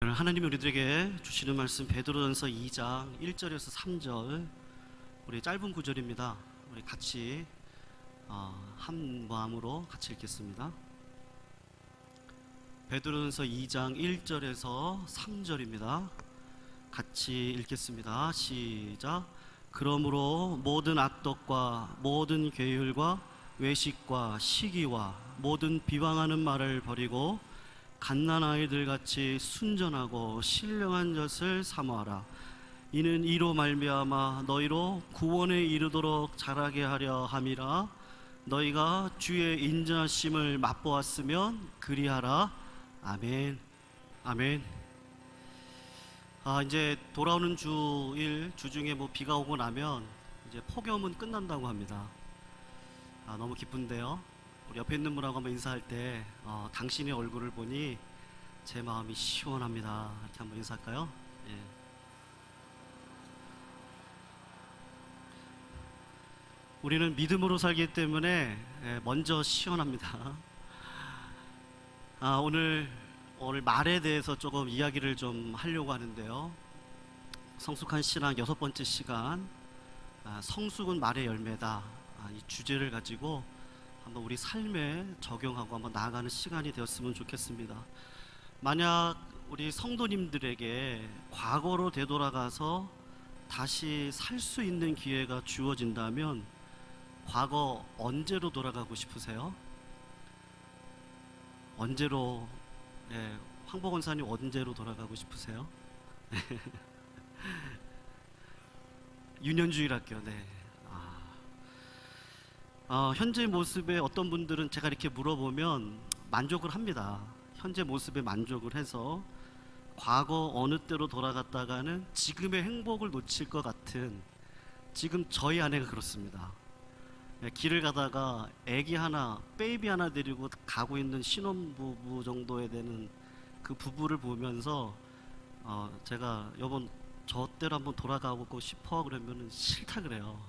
하나님이 우리들에게 주시는 말씀 베드로전서 2장 1절에서 3절, 우리 짧은 구절입니다. 우리 같이 한 마음으로 같이 읽겠습니다. 베드로전서 2장 1절에서 3절입니다. 같이 읽겠습니다. 시작. 그러므로 모든 악독과 모든 괴율과 외식과 시기와 모든 비방하는 말을 버리고 갓난아이들 같이 순전하고 신령한 젖을 사모하라. 이는 이로 말미암아 너희로 구원에 이르도록 자라게 하려 함이라. 너희가 주의 인자하심을 맛보았으면 그리하라. 아멘. 아멘. 이제 돌아오는 주일 주중에 비가 오고 나면 이제 폭염은 끝난다고 합니다. 너무 기쁜데요. 우리 옆에 있는 분하고 한번 인사할 때 당신의 얼굴을 보니 제 마음이 시원합니다. 이렇게 한번 인사할까요? 예. 우리는 믿음으로 살기 때문에 먼저 시원합니다. 오늘 말에 대해서 조금 이야기를 좀 하려고 하는데요. 성숙한 신앙 6번째 시간, 성숙은 말의 열매다, 이 주제를 가지고 한번 우리 삶에 적용하고 한번 나아가는 시간이 되었으면 좋겠습니다. 만약 우리 성도님들에게 과거로 되돌아가서 다시 살 수 있는 기회가 주어진다면 과거 언제로 돌아가고 싶으세요? 언제로? 황보 권사님 언제로 돌아가고 싶으세요? 유년주일학교. 네. 현재 모습에 어떤 분들은 제가 이렇게 물어보면 만족을 합니다. 현재 모습에 만족을 해서 과거 어느 때로 돌아갔다가는 지금의 행복을 놓칠 것 같은, 지금 저희 아내가 그렇습니다. 길을 가다가 애기 하나, 베이비 하나 데리고 가고 있는 신혼부부 정도에 되는 그 부부를 보면서 제가 여보 저 때로 한번 돌아가고 싶어 그러면은 싫다 그래요.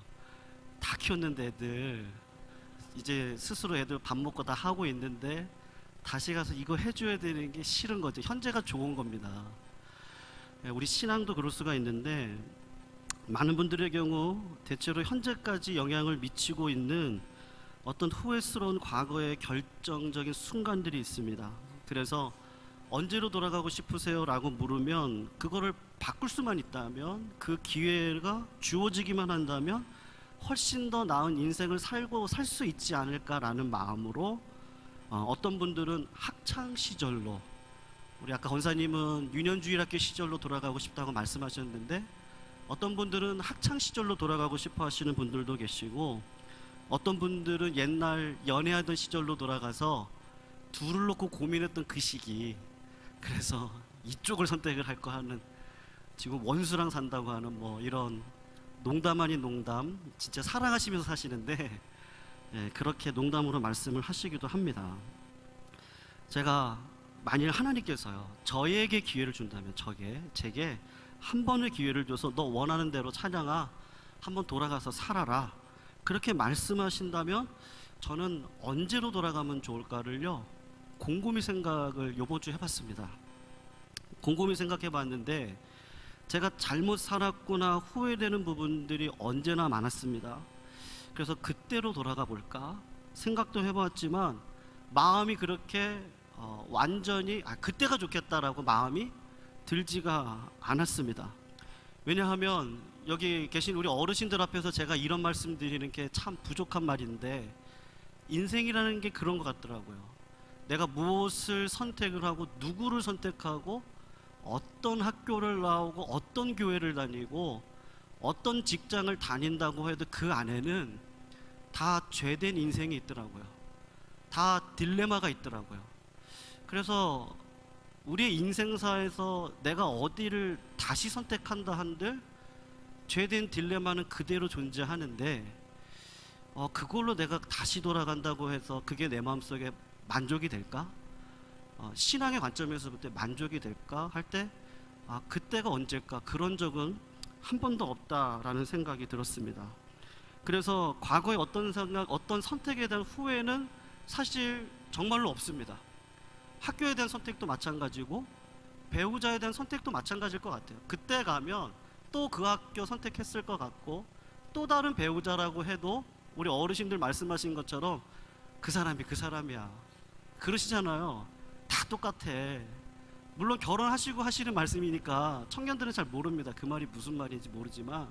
다 키웠는데 애들 이제 스스로 애들 밥 먹고 다 하고 있는데 다시 가서 이거 해줘야 되는 게 싫은 거죠. 현재가 좋은 겁니다. 우리 신앙도 그럴 수가 있는데 많은 분들의 경우 대체로 현재까지 영향을 미치고 있는 어떤 후회스러운 과거의 결정적인 순간들이 있습니다. 그래서 언제로 돌아가고 싶으세요? 라고 물으면 그거를 바꿀 수만 있다면, 그 기회가 주어지기만 한다면 훨씬 더 나은 인생을 살 수 있지 않을까라는 마음으로 어떤 분들은 학창 시절로, 우리 아까 권사님은 유년주일학교 시절로 돌아가고 싶다고 말씀하셨는데 어떤 분들은 학창 시절로 돌아가고 싶어 하시는 분들도 계시고, 어떤 분들은 옛날 연애하던 시절로 돌아가서 둘을 놓고 고민했던 그 시기, 그래서 이쪽을 선택을 할까 하는, 지금 원수랑 산다고 하는 이런 농담 아닌 농담, 진짜 사랑하시면서 사시는데 그렇게 농담으로 말씀을 하시기도 합니다. 제가 만일 하나님께서요 저에게 기회를 준다면, 제게 한 번의 기회를 줘서 너 원하는 대로 찬양아 한번 돌아가서 살아라, 그렇게 말씀하신다면 저는 언제로 돌아가면 좋을까를요 곰곰이 생각을 요번 주 해봤습니다. 곰곰이 생각해봤는데 제가 잘못 살았구나 후회되는 부분들이 언제나 많았습니다. 그래서 그때로 돌아가 볼까 생각도 해봤지만 마음이 그렇게 완전히 그때가 좋겠다라고 마음이 들지가 않았습니다. 왜냐하면 여기 계신 우리 어르신들 앞에서 제가 이런 말씀 드리는 게 참 부족한 말인데, 인생이라는 게 그런 것 같더라고요. 내가 무엇을 선택을 하고 누구를 선택하고 어떤 학교를 나오고 어떤 교회를 다니고 어떤 직장을 다닌다고 해도 그 안에는 다 죄된 인생이 있더라고요. 다 딜레마가 있더라고요. 그래서 우리의 인생사에서 내가 어디를 다시 선택한다 한들 죄된 딜레마는 그대로 존재하는데 그걸로 내가 다시 돌아간다고 해서 그게 내 마음속에 만족이 될까? 신앙의 관점에서 그때 만족이 될까 할 때 그때가 언제일까? 그런 적은 한 번도 없다라는 생각이 들었습니다. 그래서 과거의 어떤 생각, 어떤 선택에 대한 후회는 사실 정말로 없습니다. 학교에 대한 선택도 마찬가지고 배우자에 대한 선택도 마찬가지일 것 같아요. 그때 가면 또 그 학교 선택했을 것 같고, 또 다른 배우자라고 해도 우리 어르신들 말씀하신 것처럼 그 사람이 그 사람이야 그러시잖아요. 다 똑같아. 물론 결혼하시고 하시는 말씀이니까 청년들은 잘 모릅니다. 그 말이 무슨 말인지 모르지만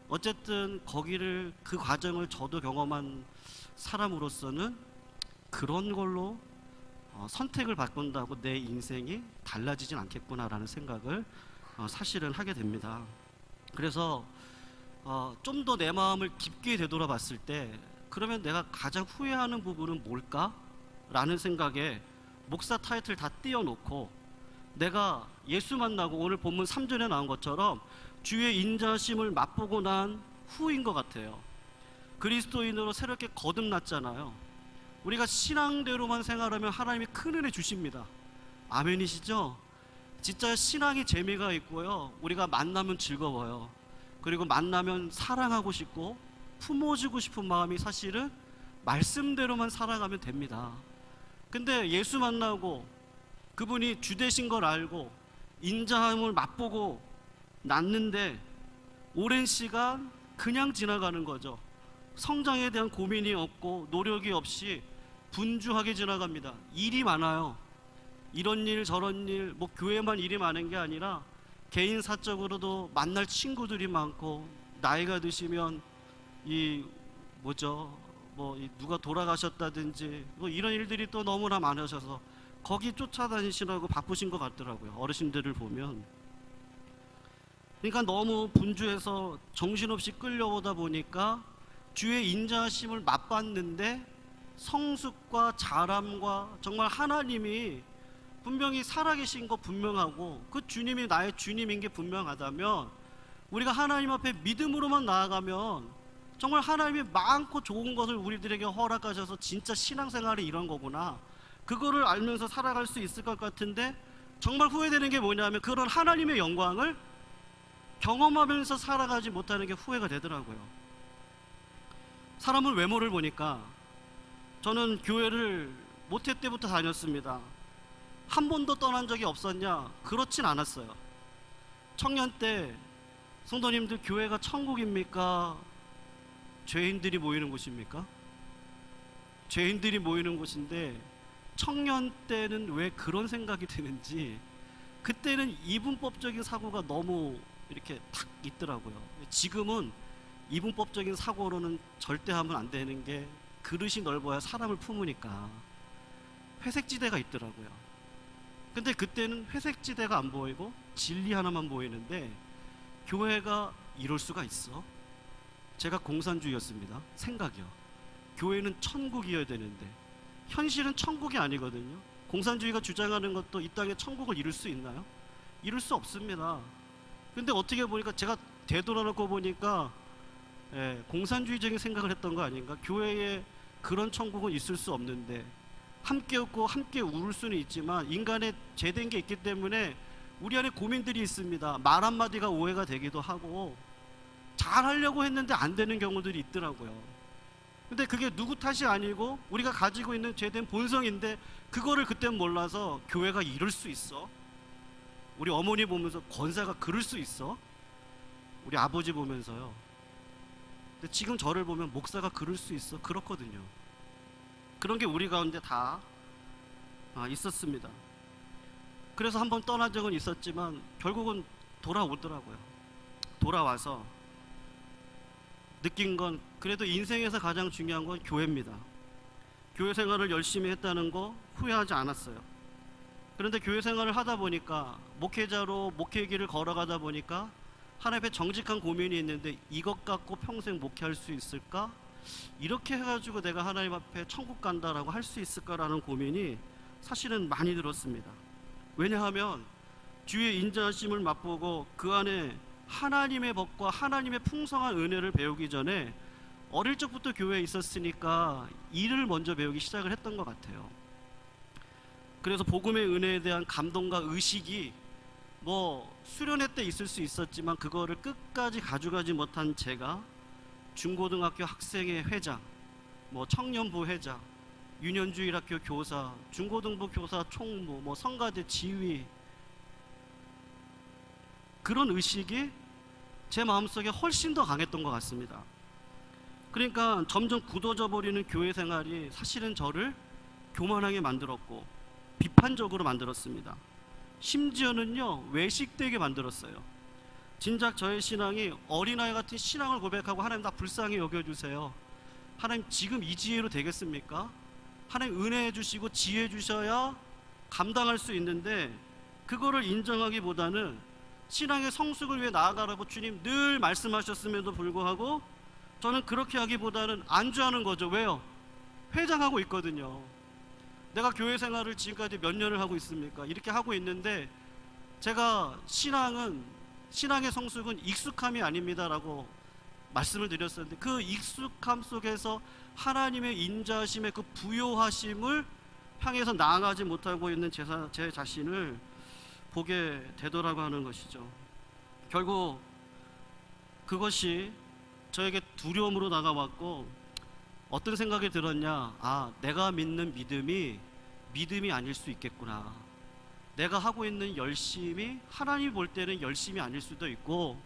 어쨌든 거기를, 그 과정을 저도 경험한 사람으로서는 그런 걸로 선택을 바꾼다고 내 인생이 달라지진 않겠구나라는 생각을 사실은 하게 됩니다. 그래서 좀 더 내 마음을 깊게 되돌아봤을 때, 그러면 내가 가장 후회하는 부분은 뭘까? 라는 생각에 목사 타이틀 다 띄워놓고, 내가 예수 만나고 오늘 본문 3절에 나온 것처럼 주의 인자심을 맛보고 난 후인 것 같아요. 그리스도인으로 새롭게 거듭났잖아요. 우리가 신앙대로만 생활하면 하나님이 큰 은혜 주십니다. 아멘이시죠? 진짜 신앙이 재미가 있고요, 우리가 만나면 즐거워요. 그리고 만나면 사랑하고 싶고 품어주고 싶은 마음이 사실은 말씀대로만 살아가면 됩니다. 근데 예수 만나고 그분이 주 되신 걸 알고 인자함을 맛보고 났는데 오랜 시간 그냥 지나가는 거죠. 성장에 대한 고민이 없고 노력이 없이 분주하게 지나갑니다. 일이 많아요. 이런 일 저런 일, 뭐 교회만 일이 많은 게 아니라 개인 사적으로도 만날 친구들이 많고, 나이가 드시면 누가 돌아가셨다든지 뭐 이런 일들이 또 너무나 많으셔서 거기 쫓아다니시라고 바쁘신 것 같더라고요, 어르신들을 보면. 그러니까 너무 분주해서 정신없이 끌려오다 보니까 주의 인자하심을 맛봤는데 성숙과 자람과 정말 하나님이 분명히 살아계신 거 분명하고 그 주님이 나의 주님인 게 분명하다면, 우리가 하나님 앞에 믿음으로만 나아가면 정말 하나님이 많고 좋은 것을 우리들에게 허락하셔서 진짜 신앙생활이 이런 거구나, 그거를 알면서 살아갈 수 있을 것 같은데, 정말 후회되는 게 뭐냐면 그런 하나님의 영광을 경험하면서 살아가지 못하는 게 후회가 되더라고요. 사람을 외모를 보니까, 저는 교회를 모태 때부터 다녔습니다. 한 번도 떠난 적이 없었냐? 그렇진 않았어요. 청년 때 성도님들, 교회가 천국입니까? 죄인들이 모이는 곳입니까? 죄인들이 모이는 곳인데, 청년 때는 왜 그런 생각이 드는지, 그때는 이분법적인 사고가 너무 이렇게 탁 있더라고요. 지금은 이분법적인 사고로는 절대 하면 안 되는 게, 그릇이 넓어야 사람을 품으니까 회색지대가 있더라고요. 근데 그때는 회색지대가 안 보이고 진리 하나만 보이는데, 교회가 이럴 수가 있어? 제가 공산주의였습니다. 생각이요. 교회는 천국이어야 되는데 현실은 천국이 아니거든요. 공산주의가 주장하는 것도 이 땅에 천국을 이룰 수 있나요? 이룰 수 없습니다. 근데 어떻게 보니까, 제가 되돌아놓고 보니까 공산주의적인 생각을 했던 거 아닌가? 교회에 그런 천국은 있을 수 없는데, 함께 웃고 함께 울을 수는 있지만 인간의 죄된 게 있기 때문에 우리 안에 고민들이 있습니다. 말 한마디가 오해가 되기도 하고, 잘하려고 했는데 안 되는 경우들이 있더라고요. 근데 그게 누구 탓이 아니고 우리가 가지고 있는 죄된 본성인데, 그거를 그땐 몰라서 교회가 이럴 수 있어? 우리 어머니 보면서 권사가 그럴 수 있어? 우리 아버지 보면서요. 근데 지금 저를 보면 목사가 그럴 수 있어? 그렇거든요. 그런 게 우리 가운데 다 있었습니다. 그래서 한번 떠난 적은 있었지만 결국은 돌아오더라고요. 돌아와서 느낀 건, 그래도 인생에서 가장 중요한 건 교회입니다. 교회 생활을 열심히 했다는 거 후회하지 않았어요. 그런데 교회 생활을 하다 보니까, 목회자로 목회길을 걸어가다 보니까 하나님 앞에 정직한 고민이 있는데, 이것 갖고 평생 목회할 수 있을까? 이렇게 해가지고 내가 하나님 앞에 천국 간다라고 할 수 있을까라는 고민이 사실은 많이 들었습니다. 왜냐하면 주의 인자하심을 맛보고 그 안에 하나님의 법과 하나님의 풍성한 은혜를 배우기 전에 어릴 적부터 교회에 있었으니까 일을 먼저 배우기 시작을 했던 것 같아요. 그래서 복음의 은혜에 대한 감동과 의식이 수련회 때 있을 수 있었지만 그거를 끝까지 가져가지 못한 제가 중고등학교 학생회 회장, 청년부 회장, 유년주일학교 교사, 중고등부 교사 총무, 성가대 지휘, 그런 의식이 제 마음속에 훨씬 더 강했던 것 같습니다. 그러니까 점점 굳어져 버리는 교회 생활이 사실은 저를 교만하게 만들었고 비판적으로 만들었습니다. 심지어는요, 외식되게 만들었어요. 진작 저의 신앙이 어린아이 같은 신앙을 고백하고 하나님 나 불쌍히 여겨주세요, 하나님 지금 이 지혜로 되겠습니까? 하나님 은혜해 주시고 지혜 주셔야 감당할 수 있는데, 그거를 인정하기보다는 신앙의 성숙을 위해 나아가라고 주님 늘 말씀하셨음에도 불구하고 저는 그렇게 하기보다는 안주하는 거죠. 왜요? 회장하고 있거든요. 내가 교회 생활을 지금까지 몇 년을 하고 있습니까? 이렇게 하고 있는데, 제가 신앙의 성숙은 익숙함이 아닙니다라고 말씀을 드렸었는데, 그 익숙함 속에서 하나님의 인자하심의 그 부요하심을 향해서 나아가지 못하고 있는 제 자신을 보게 되더라고 하는 것이죠. 결국 그것이 저에게 두려움으로 다가왔고, 어떤 생각이 들었냐, 내가 믿는 믿음이 아닐 수 있겠구나. 내가 하고 있는 열심이 하나님 볼 때는 열심이 아닐 수도 있고,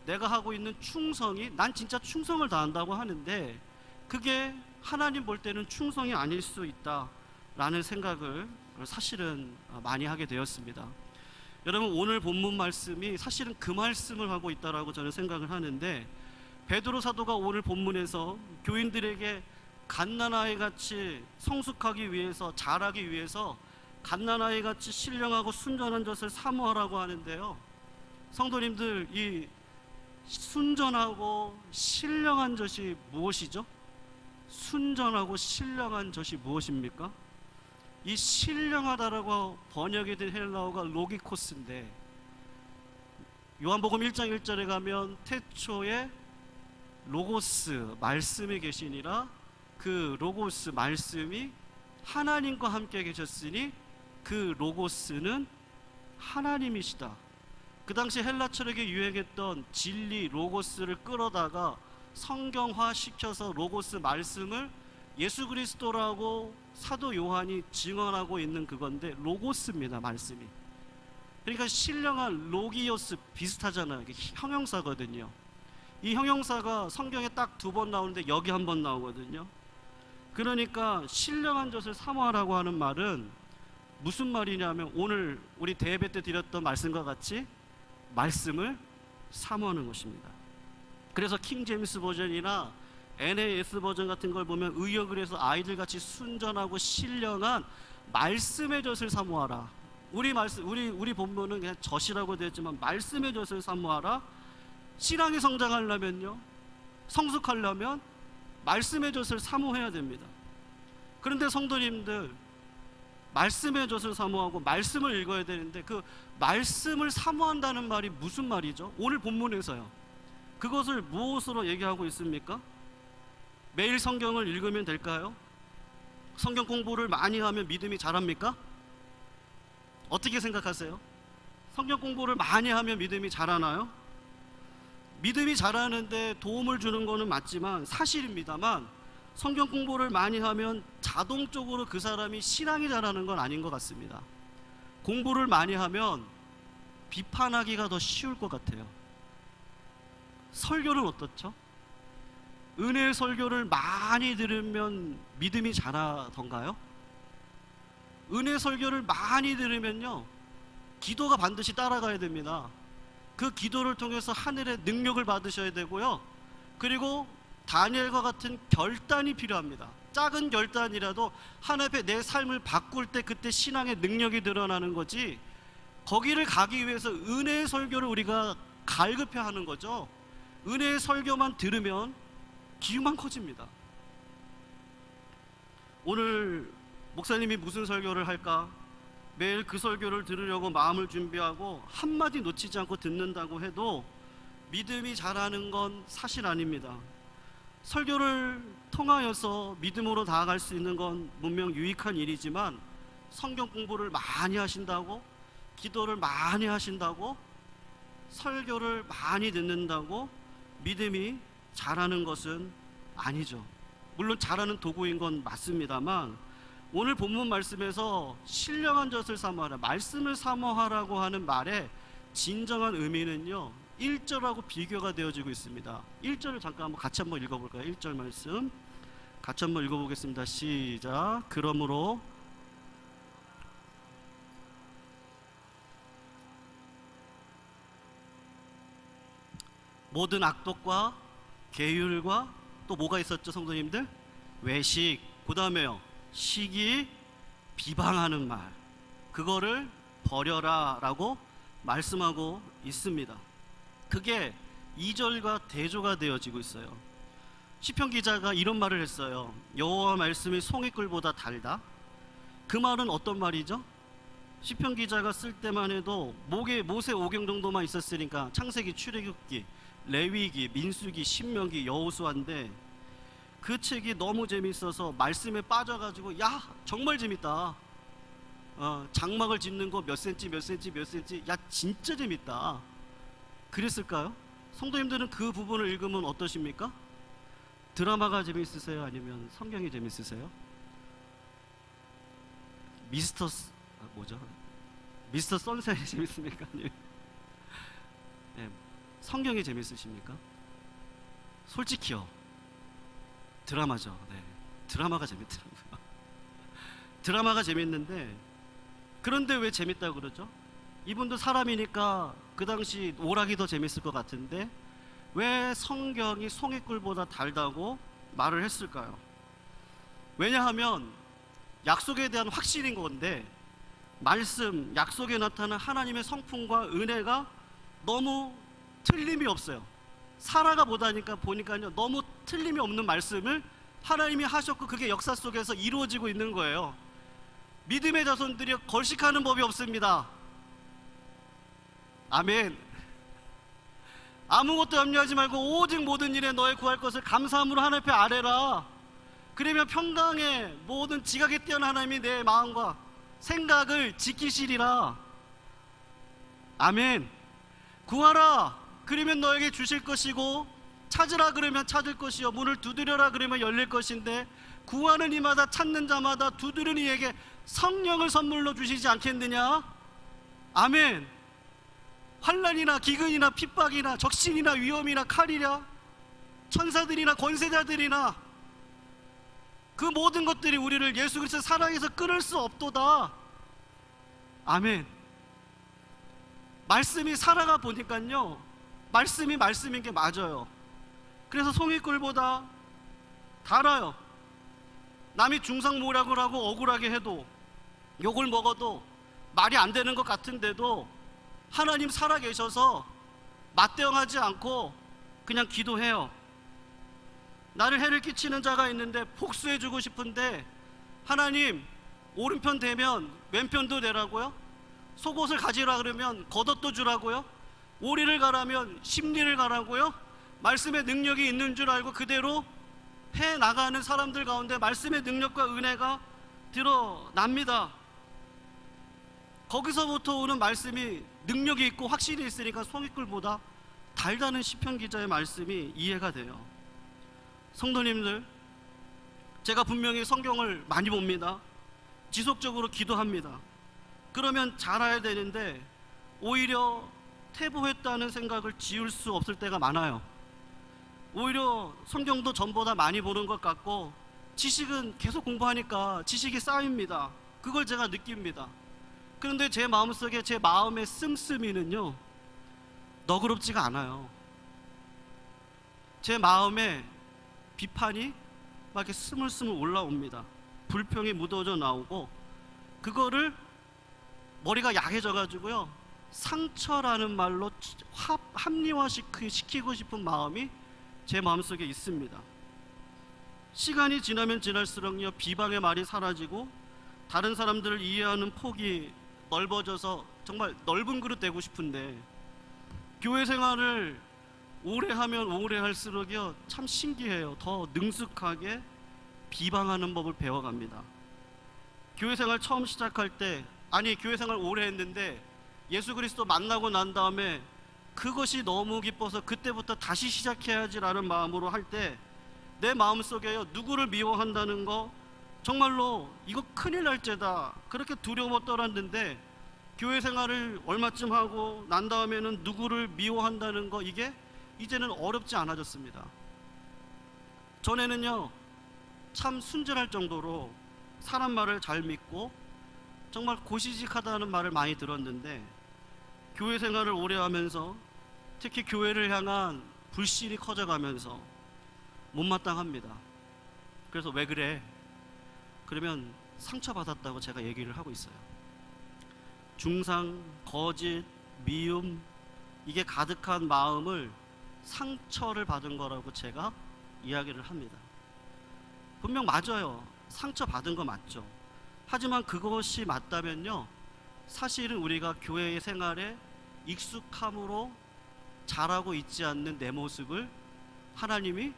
내가 하고 있는 충성이, 난 진짜 충성을 다한다고 하는데 그게 하나님 볼 때는 충성이 아닐 수 있다라는 생각을 사실은 많이 하게 되었습니다. 여러분, 오늘 본문 말씀이 사실은 그 말씀을 하고 있다라고 저는 생각을 하는데, 베드로 사도가 오늘 본문에서 교인들에게 갓난아이 같이 성숙하기 위해서, 자라기 위해서 갓난아이 같이 신령하고 순전한 젖을 사모하라고 하는데요, 성도님들, 이 순전하고 신령한 젖이 무엇이죠? 순전하고 신령한 젖이 무엇입니까? 이 신령하다라고 번역이 된 헬라어가 로기코스인데, 요한복음 1장 1절에 가면 태초에 로고스, 말씀이 계시니라, 그 로고스, 말씀이 하나님과 함께 계셨으니 그 로고스는 하나님이시다. 그 당시 헬라 철학에 유행했던 진리 로고스를 끌어다가 성경화 시켜서 로고스 말씀을 예수 그리스도라고 사도 요한이 증언하고 있는 그건데, 로고스입니다, 말씀이. 그러니까 신령한 로기오스 비슷하잖아요. 이게 형용사거든요. 이 형용사가 성경에 딱 2번 나오는데 여기 1번 나오거든요. 그러니까 신령한 젖을 사모하라고 하는 말은 무슨 말이냐면, 오늘 우리 대예배 때 드렸던 말씀과 같이 말씀을 사모하는 것입니다. 그래서 킹 제임스 버전이나 NAS 버전 같은 걸 보면 의역을 해서 아이들같이 순전하고 신령한 말씀의 젖을 사모하라. 우리 본문은 그냥 젖이라고 되어 있지만 말씀의 젖을 사모하라. 신앙이 성장하려면요, 성숙하려면 말씀의 젖을 사모해야 됩니다. 그런데 성도님들, 말씀의 젖을 사모하고 말씀을 읽어야 되는데, 그 말씀을 사모한다는 말이 무슨 말이죠? 오늘 본문에서요, 그것을 무엇으로 얘기하고 있습니까? 매일 성경을 읽으면 될까요? 성경 공부를 많이 하면 믿음이 자랍니까? 어떻게 생각하세요? 성경 공부를 많이 하면 믿음이 자라나요? 믿음이 자라는데 도움을 주는 거는 맞지만, 사실입니다만, 성경 공부를 많이 하면 자동적으로 그 사람이 신앙이 자라는 건 아닌 것 같습니다. 공부를 많이 하면 비판하기가 더 쉬울 것 같아요. 설교는 어떻죠? 은혜의 설교를 많이 들으면 믿음이 자라던가요? 은혜 설교를 많이 들으면요, 기도가 반드시 따라가야 됩니다. 그 기도를 통해서 하늘의 능력을 받으셔야 되고요, 그리고 다니엘과 같은 결단이 필요합니다. 작은 결단이라도 하나님 앞에 내 삶을 바꿀 때 그때 신앙의 능력이 드러나는 거지, 거기를 가기 위해서 은혜의 설교를 우리가 갈급해 하는 거죠. 은혜의 설교만 들으면 기육만 커집니다. 오늘 목사님이 무슨 설교를 할까? 매일 그 설교를 들으려고 마음을 준비하고 한마디 놓치지 않고 듣는다고 해도 믿음이 자라는 건 사실 아닙니다. 설교를 통하여서 믿음으로 나아갈 수 있는 건 분명 유익한 일이지만, 성경 공부를 많이 하신다고, 기도를 많이 하신다고, 설교를 많이 듣는다고 믿음이 자라는 것은 아니죠. 물론 자라는 도구인 건 맞습니다만, 오늘 본문 말씀에서 신령한 젖을 사모하라, 말씀을 사모하라고 하는 말에 진정한 의미는요 1절하고 비교가 되어지고 있습니다. 1절을 잠깐 같이 한번 읽어볼까요? 1절 말씀 같이 한번 읽어보겠습니다. 시작. 그러므로 모든 악독과 계율과 또 뭐가 있었죠 성도님들? 외식, 그 다음에요 시기, 비방하는 말, 그거를 버려라 라고 말씀하고 있습니다. 그게 2절과 대조가 되어지고 있어요. 시편 기자가 이런 말을 했어요. 여호와 말씀이 송이꿀보다 달다. 그 말은 어떤 말이죠? 시편 기자가 쓸 때만 해도 모세 오경 정도만 있었으니까 창세기, 출애굽기, 레위기, 민수기, 신명기, 여호수아인데 그 책이 너무 재밌어서 말씀에 빠져가지고 야 정말 재밌다. 장막을 짓는 거 몇 센치 몇 센치 몇 센치, 야 진짜 재밌다. 그랬을까요? 성도님들은 그 부분을 읽으면 어떠십니까? 드라마가 재밌으세요? 아니면 성경이 재밌으세요? 미스터 선셋이 재밌습니까? 아니면 네, 성경이 재밌으십니까? 솔직히요 드라마죠. 네, 드라마가 재밌더라고요. 드라마가 재밌는데 그런데 왜 재밌다고 그러죠? 이분도 사람이니까 그 당시 오락이 더 재밌을 것 같은데 왜 성경이 송이꿀보다 달다고 말을 했을까요? 왜냐하면 약속에 대한 확신인 건데 말씀, 약속에 나타난 하나님의 성품과 은혜가 너무 틀림이 없어요. 살아가 보니까요 너무 틀림이 없는 말씀을 하나님이 하셨고 그게 역사 속에서 이루어지고 있는 거예요. 믿음의 자손들이 걸식하는 법이 없습니다. 아멘. 아무것도 염려하지 말고 오직 모든 일에 너의 구할 것을 감사함으로 하나님 앞에 아뢰라. 그러면 평강의 모든 지각에 뛰어난 하나님이 내 마음과 생각을 지키시리라. 아멘. 구하라 그러면 너에게 주실 것이고 찾으라 그러면 찾을 것이요 문을 두드려라 그러면 열릴 것인데 구하는 이마다 찾는 자마다 두드리는 이에게 성령을 선물로 주시지 않겠느냐. 아멘. 환난이나 기근이나 핍박이나 적신이나 위험이나 칼이나 천사들이나 권세자들이나 그 모든 것들이 우리를 예수 그리스도의 사랑에서 끊을 수 없도다. 아멘. 말씀이 살아가 보니까요 말씀이 말씀인 게 맞아요. 그래서 송이꿀보다 달아요. 남이 중상모략을 하고 억울하게 해도 욕을 먹어도 말이 안 되는 것 같은데도 하나님 살아계셔서 맞대응하지 않고 그냥 기도해요. 나를 해를 끼치는 자가 있는데 복수해주고 싶은데 하나님 오른편 되면 왼편도 되라고요? 속옷을 가지라 그러면 겉옷도 주라고요? 오리를 가라면 십리를 가라고요? 말씀의 능력이 있는 줄 알고 그대로 해나가는 사람들 가운데 말씀의 능력과 은혜가 드러납니다. 거기서부터 오는 말씀이 능력이 있고 확신이 있으니까 송이꿀보다 달다는 시편 기자의 말씀이 이해가 돼요. 성도님들, 제가 분명히 성경을 많이 봅니다. 지속적으로 기도합니다. 그러면 잘해야 되는데 오히려 퇴보했다는 생각을 지울 수 없을 때가 많아요. 오히려 성경도 전보다 많이 보는 것 같고 지식은 계속 공부하니까 지식이 쌓입니다. 그걸 제가 느낍니다. 그런데 제 마음속에 제 마음의 씀씀이는요 너그럽지가 않아요. 제 마음에 비판이 막 이렇게 스물스물 올라옵니다. 불평이 묻어져 나오고 그거를 머리가 약해져 가지고요 상처라는 말로 합리화시키고 싶은 마음이 제 마음속에 있습니다. 시간이 지나면 지날수록요 비방의 말이 사라지고 다른 사람들을 이해하는 폭이 넓어져서 정말 넓은 그릇 되고 싶은데 교회 생활을 오래 하면 오래 할수록요 참 신기해요. 더 능숙하게 비방하는 법을 배워갑니다. 교회 생활 처음 시작할 때 교회 생활 오래 했는데 예수 그리스도 만나고 난 다음에 그것이 너무 기뻐서 그때부터 다시 시작해야지라는 마음으로 할 때 내 마음속에요 누구를 미워한다는 거 정말로 이거 큰일 날 죄다 그렇게 두려워 떨었는데 교회 생활을 얼마쯤 하고 난 다음에는 누구를 미워한다는 거, 이게 이제는 어렵지 않아졌습니다. 전에는요 참 순진할 정도로 사람 말을 잘 믿고 정말 고시직하다는 말을 많이 들었는데, 교회 생활을 오래 하면서 특히 교회를 향한 불신이 커져가면서 못마땅합니다. 그래서 왜 그래? 그러면 상처받았다고 제가 얘기를 하고 있어요. 중상, 거짓, 미움, 이게 가득한 마음을 상처를 받은 거라고 제가 이야기를 합니다. 분명 맞아요. 상처받은 거 맞죠. 하지만 그것이 맞다면요, 사실은 우리가 교회의 생활에 익숙함으로 자라고 있지 않는 내 모습을 하나님이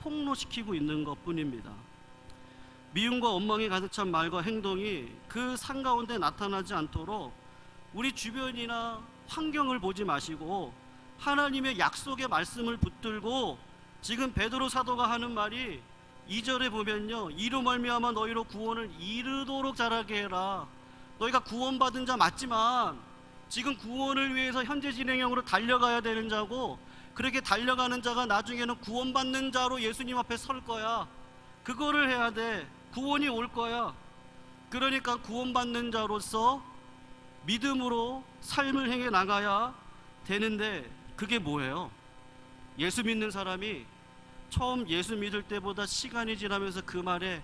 폭로시키고 있는 것 뿐입니다. 미움과 원망이 가득 찬 말과 행동이 그 산 가운데 나타나지 않도록 우리 주변이나 환경을 보지 마시고 하나님의 약속의 말씀을 붙들고, 지금 베드로 사도가 하는 말이 2절에 보면요, 이로 말미암아 너희로 구원을 이루도록 자라게 해라. 너희가 구원받은 자 맞지만 지금 구원을 위해서 현재 진행형으로 달려가야 되는 자고, 그렇게 달려가는 자가 나중에는 구원받는 자로 예수님 앞에 설 거야. 그거를 해야 돼. 구원이 올 거야. 그러니까 구원받는 자로서 믿음으로 삶을 행해 나가야 되는데, 그게 뭐예요? 예수 믿는 사람이 처음 예수 믿을 때보다 시간이 지나면서 그 말에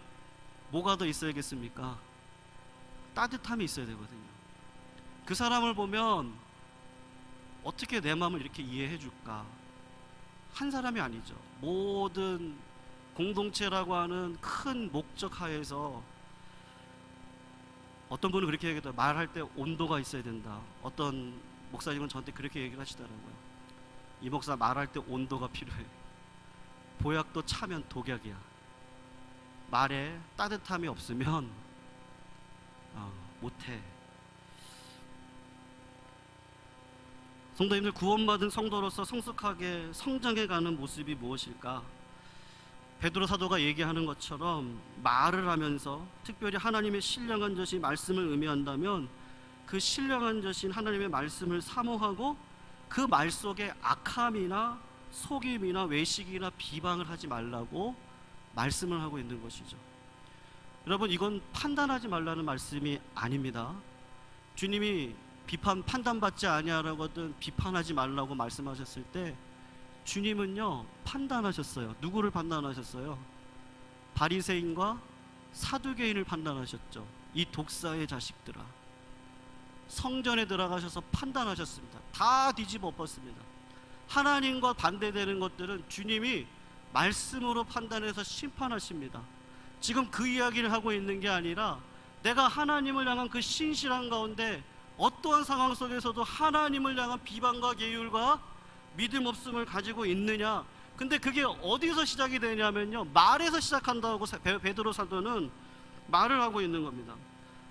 뭐가 더 있어야겠습니까? 따뜻함이 있어야 되거든요. 그 사람을 보면 어떻게 내 마음을 이렇게 이해해 줄까? 한 사람이 아니죠. 모든 공동체라고 하는 큰 목적 하에서 어떤 분은 그렇게 얘기해요. 말할 때 온도가 있어야 된다. 어떤 목사님은 저한테 그렇게 얘기를 하시더라고요. 이 목사 말할 때 온도가 필요해. 보약도 차면 독약이야. 말에 따뜻함이 없으면 못해. 성도님들, 구원받은 성도로서 성숙하게 성장해가는 모습이 무엇일까? 베드로 사도가 얘기하는 것처럼 말을 하면서, 특별히 하나님의 신령한 젖이 말씀을 의미한다면 그 신령한 젖인 하나님의 말씀을 사모하고 그 말 속에 악함이나 속임이나 외식이나 비방을 하지 말라고 말씀을 하고 있는 것이죠. 여러분, 이건 판단하지 말라는 말씀이 아닙니다. 주님이 판단받지 아니하라거든 비판하지 말라고 말씀하셨을 때 주님은요 판단하셨어요. 누구를 판단하셨어요? 바리새인과 사두개인을 판단하셨죠. 이 독사의 자식들아. 성전에 들어가셔서 판단하셨습니다. 다 뒤집어 엎었습니다. 하나님과 반대되는 것들은 주님이 말씀으로 판단해서 심판하십니다. 지금 그 이야기를 하고 있는 게 아니라, 내가 하나님을 향한 그 신실한 가운데 어떠한 상황 속에서도 하나님을 향한 비방과 계율과 믿음 없음을 가지고 있느냐. 근데 그게 어디서 시작이 되냐면요, 말에서 시작한다고 베드로 사도는 말을 하고 있는 겁니다.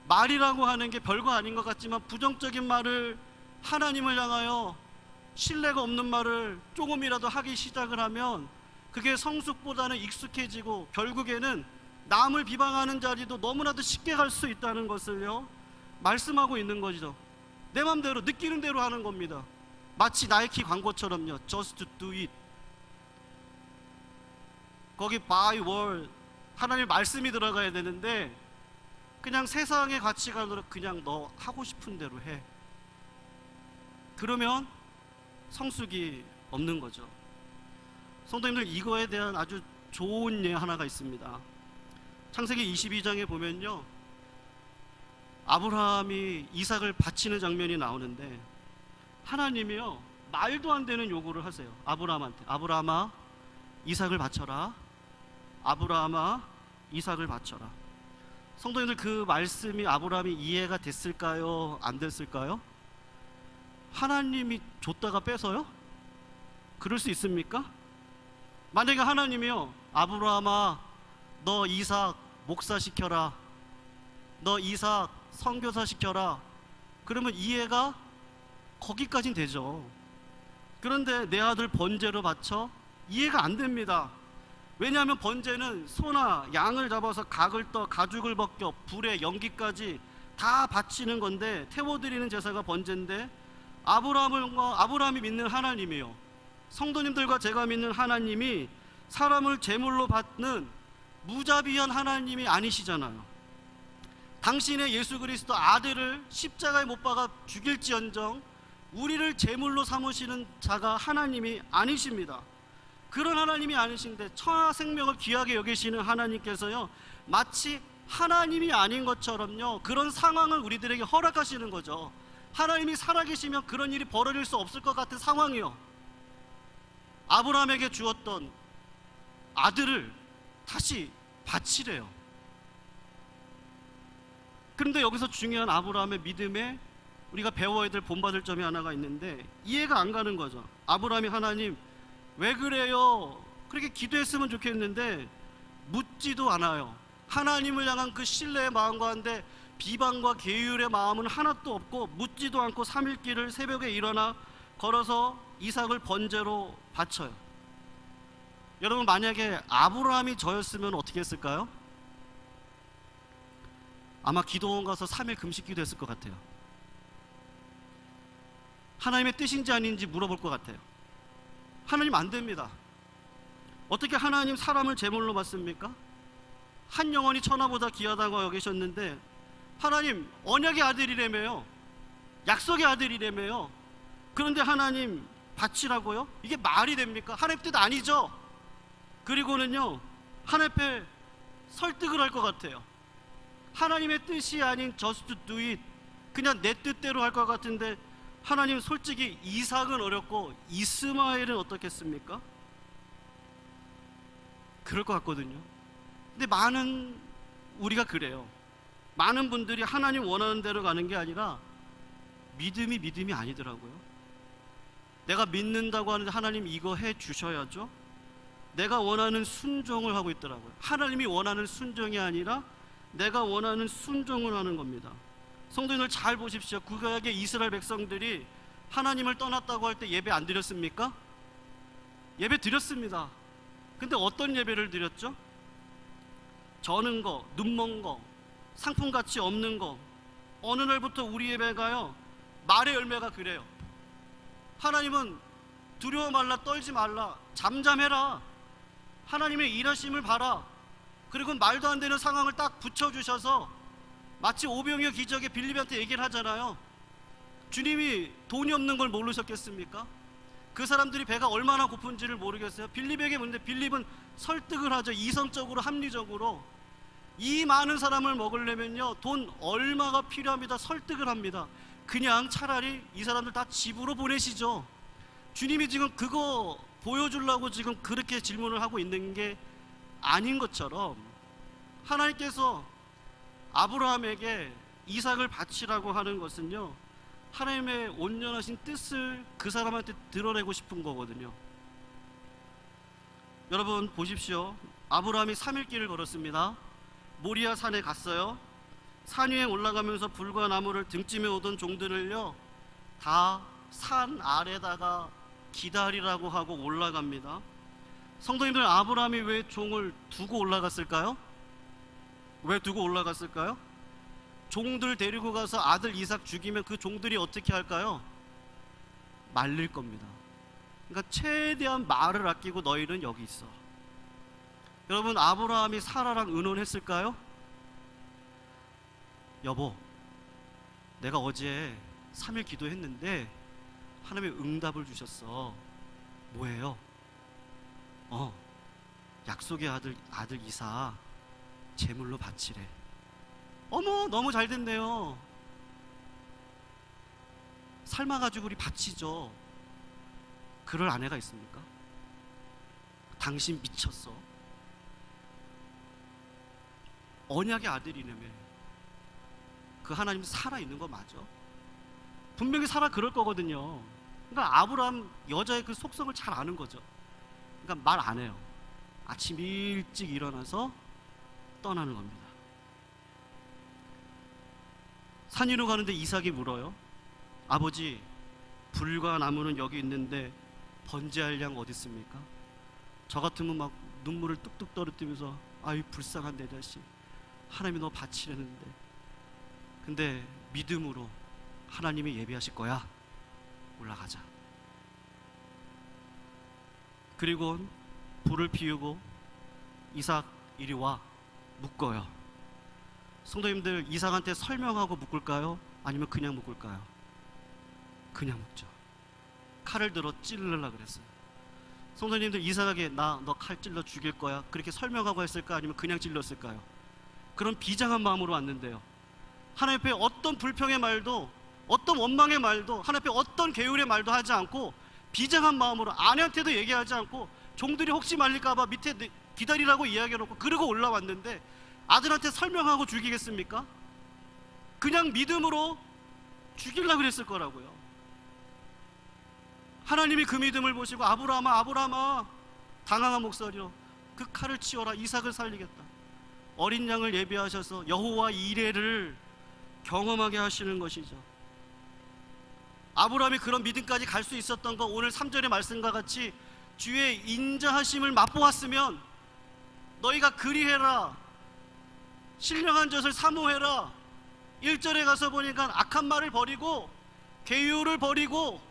말이라고 하는 게 별거 아닌 것 같지만 부정적인 말을, 하나님을 향하여 신뢰가 없는 말을 조금이라도 하기 시작을 하면 그게 성숙보다는 익숙해지고 결국에는 남을 비방하는 자리도 너무나도 쉽게 갈 수 있다는 것을요 말씀하고 있는 거죠. 내 맘대로 느끼는 대로 하는 겁니다. 마치 나이키 광고처럼요. Just do it. 거기 by word, 하나님의 말씀이 들어가야 되는데 그냥 세상의 가치관으로 그냥 너 하고 싶은 대로 해. 그러면 성숙이 없는 거죠. 성도님들, 이거에 대한 아주 좋은 예 하나가 있습니다. 창세기 22장에 보면요, 아브라함이 이삭을 바치는 장면이 나오는데 하나님이요 말도 안 되는 요구를 하세요. 아브라함한테, 아브라함아 이삭을 바쳐라. 아브라함아 이삭을 바쳐라. 성도님들, 그 말씀이 아브라함이 이해가 됐을까요? 안 됐을까요? 하나님이 줬다가 뺏어요? 그럴 수 있습니까? 만약에 하나님이요, 아브라함아 너 이삭 목사시켜라, 너 이삭 선교사 시켜라, 그러면 이해가 거기까진 되죠. 그런데 내 아들 번제로 바쳐? 이해가 안 됩니다. 왜냐하면 번제는 소나 양을 잡아서 각을 떠 가죽을 벗겨 불에 연기까지 다 바치는 건데, 태워드리는 제사가 번제인데, 아브라함이 믿는 하나님이요, 성도님들과 제가 믿는 하나님이 사람을 제물로 받는 무자비한 하나님이 아니시잖아요. 당신의 예수 그리스도 아들을 십자가에 못 박아 죽일지언정 우리를 제물로 삼으시는 자가 하나님이 아니십니다. 그런 하나님이 아니신데 천하 생명을 귀하게 여기시는 하나님께서요, 마치 하나님이 아닌 것처럼요, 그런 상황을 우리들에게 허락하시는 거죠. 하나님이 살아계시면 그런 일이 벌어질 수 없을 것 같은 상황이요, 아브라함에게 주었던 아들을 다시 바치래요. 그런데 여기서 중요한 아브라함의 믿음에 우리가 배워야 될 본받을 점이 하나가 있는데, 이해가 안 가는 거죠. 아브라함이 하나님 왜 그래요? 그렇게 기도했으면 좋겠는데 묻지도 않아요. 하나님을 향한 그 신뢰의 마음과 한데 비방과 계율의 마음은 하나도 없고, 묻지도 않고 3일길을 새벽에 일어나 걸어서 이삭을 번제로 바쳐요. 여러분, 만약에 아브라함이 저였으면 어떻게 했을까요? 아마 기도원 가서 3일 금식 기도했을 것 같아요. 하나님의 뜻인지 아닌지 물어볼 것 같아요. 하나님 안 됩니다. 어떻게 하나님 사람을 제물로 받습니까? 한 영혼이 천하보다 귀하다고 여기셨는데, 하나님 언약의 아들이라며요, 약속의 아들이라며요. 그런데 하나님 바치라고요? 이게 말이 됩니까? 하나님 뜻 아니죠? 그리고는요, 하나님 앞에 설득을 할 것 같아요. 하나님의 뜻이 아닌 just do it, 그냥 내 뜻대로 할 것 같은데, 하나님 솔직히 이삭은 어렵고 이스마엘은 어떻겠습니까? 그럴 것 같거든요. 근데 많은 우리가 그래요. 많은 분들이 하나님 원하는 대로 가는 게 아니라 믿음이 아니더라고요. 내가 믿는다고 하는데 하나님 이거 해 주셔야죠. 내가 원하는 순종을 하고 있더라고요. 하나님이 원하는 순종이 아니라 내가 원하는 순종을 하는 겁니다. 성도님들 잘 보십시오. 구약의 이스라엘 백성들이 하나님을 떠났다고 할 때 예배 안 드렸습니까? 예배 드렸습니다. 근데 어떤 예배를 드렸죠? 저는 거, 눈먼 거, 상품가치 없는 거. 어느 날부터 우리 예배가요, 말의 열매가 그래요. 하나님은 두려워 말라, 떨지 말라, 잠잠해라, 하나님의 일하심을 봐라. 그리고 말도 안 되는 상황을 딱 붙여주셔서 마치 오병이어 기적에 빌립한테 얘기를 하잖아요. 주님이 돈이 없는 걸 모르셨겠습니까? 그 사람들이 배가 얼마나 고픈지를 모르겠어요. 빌립에게 묻는데 빌립은 설득을 하죠. 이성적으로, 합리적으로. 이 많은 사람을 먹으려면요, 돈 얼마가 필요합니다. 설득을 합니다. 그냥 차라리 이 사람들 다 집으로 보내시죠. 주님이 지금 그거 보여주려고 지금 그렇게 질문을 하고 있는 게 아닌 것처럼, 하나님께서 아브라함에게 이삭을 바치라고 하는 것은요, 하나님의 온전하신 뜻을 그 사람한테 드러내고 싶은 거거든요. 여러분 보십시오. 아브라함이 3일길을 걸었습니다. 모리아 산에 갔어요. 산 위에 올라가면서 불과 나무를 등짐에 오던 종들을요, 다 산 아래다가 기다리라고 하고 올라갑니다. 성도님들, 아브라함이 왜 종을 두고 올라갔을까요? 왜 두고 올라갔을까요? 종들 데리고 가서 아들 이삭 죽이면 그 종들이 어떻게 할까요? 말릴 겁니다. 그러니까 최대한 말을 아끼고 너희는 여기 있어. 여러분, 아브라함이 사라랑 의논했을까요? 여보, 내가 어제 3일 기도했는데 하나님이 응답을 주셨어. 뭐예요? 약속의 아들 이삭 제물로 바치래. 어머, 너무 잘 됐네요. 삶아가지고 우리 바치죠. 그럴 아내가 있습니까? 당신 미쳤어. 언약의 아들이라며. 그 하나님 살아있는 거 맞아? 분명히 살아 그럴 거거든요. 그러니까 아브라함 여자의 그 속성을 잘 아는 거죠. 그러니까 말 안 해요. 아침 일찍 일어나서 떠나는 겁니다. 산 위로 가는데 이삭이 물어요. 아버지, 불과 나무는 여기 있는데 번제할 양 어디 있습니까? 저 같으면 막 눈물을 뚝뚝 떨어뜨리면서, 아유 불쌍한 내 자식, 하나님이 너 바치려는데. 근데 믿음으로 하나님이 예비하실 거야. 올라가자. 그리고 불을 피우고 이삭 이리 와 묶어요. 성도님들, 이삭한테 설명하고 묶을까요? 아니면 그냥 묶을까요? 그냥 묶죠. 칼을 들어 찌르려고 그랬어요. 성도님들, 이삭에게 나 너 칼 찔러 죽일 거야 그렇게 설명하고 했을까? 아니면 그냥 찔렀을까요? 그런 비장한 마음으로 왔는데요, 하나님 앞에 어떤 불평의 말도, 어떤 원망의 말도, 하나님 앞에 어떤 계율의 말도 하지 않고 비장한 마음으로, 아내한테도 얘기하지 않고, 종들이 혹시 말릴까봐 밑에 기다리라고 이야기해놓고 그러고 올라왔는데 아들한테 설명하고 죽이겠습니까? 그냥 믿음으로 죽이려고 그랬을 거라고요. 하나님이 그 믿음을 보시고 아브라함아 아브라함아, 당황한 목소리로 그 칼을 치워라, 이삭을 살리겠다. 어린 양을 예비하셔서 여호와 이레를 경험하게 하시는 것이죠. 아브라함이 그런 믿음까지 갈 수 있었던 거, 오늘 3절의 말씀과 같이 주의 인자하심을 맛보았으면 너희가 그리해라, 신령한 젖을 사모해라. 1절에 가서 보니까 악한 말을 버리고 계율을 버리고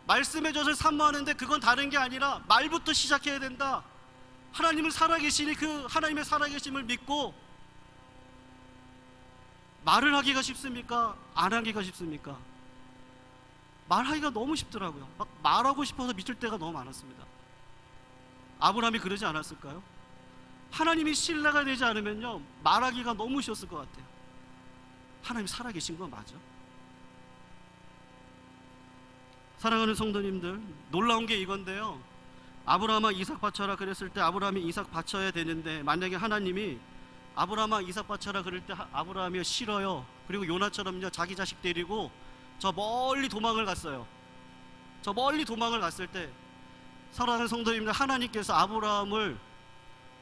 말씀의 젖을 사모하는데, 그건 다른 게 아니라 말부터 시작해야 된다. 하나님을 살아계시니 그 하나님의 살아계심을 믿고. 말을 하기가 쉽습니까? 안 하기가 쉽습니까? 말하기가 너무 쉽더라고요. 막 말하고 싶어서 미칠 때가 너무 많았습니다. 아브라함이 그러지 않았을까요? 하나님이 신뢰가 되지 않으면요, 말하기가 너무 쉬웠을 것 같아요. 하나님 살아계신 건 맞아? 사랑하는 성도님들, 놀라운 게 이건데요, 아브라함아 이삭 바쳐라 그랬을 때 아브라함이 이삭 바쳐야 되는데, 만약에 하나님이 아브라함아 이삭 바쳐라 그럴 때 아브라함이 싫어요. 그리고 요나처럼요 자기 자식 데리고 저 멀리 도망을 갔어요. 저 멀리 도망을 갔을 때, 사랑하는 성도님들, 하나님께서 아브라함을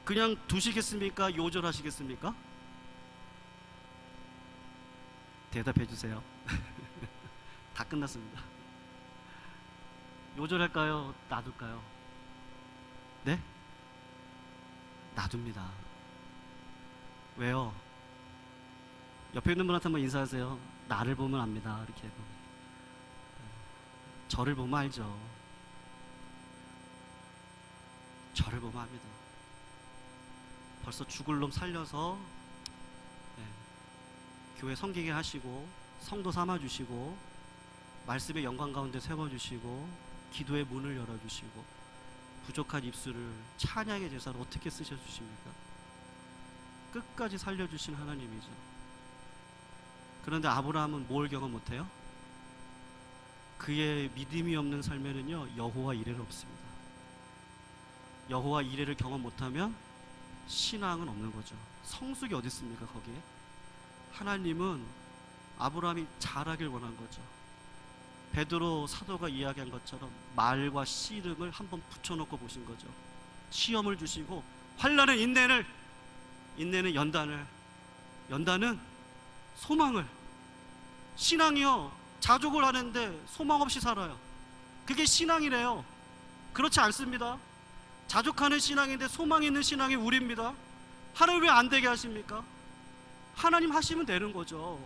그냥 두시겠습니까? 요절하시겠습니까? 대답해 주세요. 다 끝났습니다. 요절할까요? 놔둘까요? 네? 놔둡니다. 왜요? 옆에 있는 분한테 한번 인사하세요. 나를 보면 압니다. 이렇게 해도. 저를 보면 알죠. 저를 보면 압니다. 벌써 죽을 놈 살려서 교회 섬기게 하시고, 성도 삼아주시고, 말씀의 영광 가운데 세워주시고, 기도의 문을 열어주시고, 부족한 입술을 찬양의 제사로 어떻게 쓰셔주십니까? 끝까지 살려주신 하나님이죠. 그런데 아브라함은 뭘 경험 못해요? 그의 믿음이 없는 삶에는요, 여호와 이레는 없습니다. 여호와 이레를 경험 못하면 신앙은 없는 거죠. 성숙이 어디 있습니까? 거기에 하나님은 아브라함이 잘하길 원한 거죠. 베드로 사도가 이야기한 것처럼 말과 씨름을 한번 붙여놓고 보신 거죠. 시험을 주시고, 환난은 인내는 연단은 소망을. 신앙이요, 자족을 하는데 소망 없이 살아요. 그게 신앙이래요. 그렇지 않습니다. 자족하는 신앙인데 소망 있는 신앙이 우리입니다. 하나님 왜 안 되게 하십니까? 하나님 하시면 되는 거죠.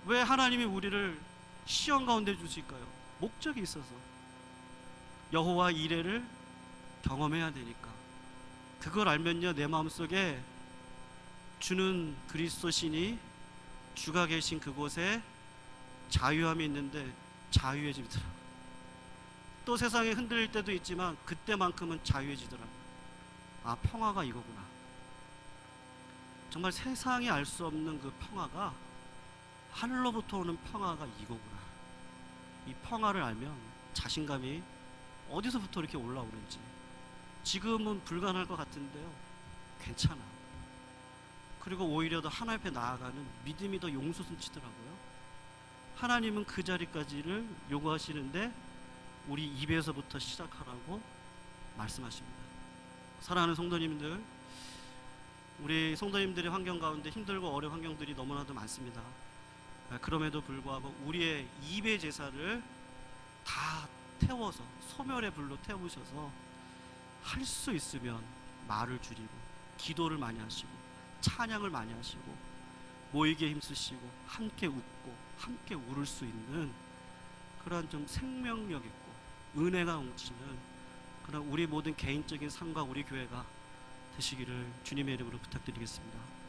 왜 하나님이 우리를 시험 가운데 주실까요? 목적이 있어서. 여호와 이레를 경험해야 되니까. 그걸 알면요, 내 마음속에 주는 그리스도 신이 주가 계신 그곳에 자유함이 있는데 자유해지더라고요. 또 세상에 흔들릴 때도 있지만 그때만큼은 자유해지더라고요. 아, 평화가 이거구나. 정말 세상이 알 수 없는 그 평화가, 하늘로부터 오는 평화가 이거구나. 이 평화를 알면 자신감이 어디서부터 이렇게 올라오는지. 지금은 불가능할 것 같은데요, 괜찮아. 그리고 오히려 더 하나님 앞에 나아가는 믿음이 더 용솟음치더라고요. 하나님은 그 자리까지를 요구하시는데 우리 입에서부터 시작하라고 말씀하십니다. 사랑하는 성도님들, 우리 성도님들의 환경 가운데 힘들고 어려운 환경들이 너무나도 많습니다. 그럼에도 불구하고 우리의 입의 제사를 다 태워서, 소멸의 불로 태우셔서 할 수 있으면 말을 줄이고, 기도를 많이 하시고, 찬양을 많이 하시고, 모이게 힘쓰시고 함께 웃고 함께 울을 수 있는 그러한 좀 생명력 있고 은혜가 넘치는 그런 우리 모든 개인적인 삶과 우리 교회가 되시기를 주님의 이름으로 부탁드리겠습니다.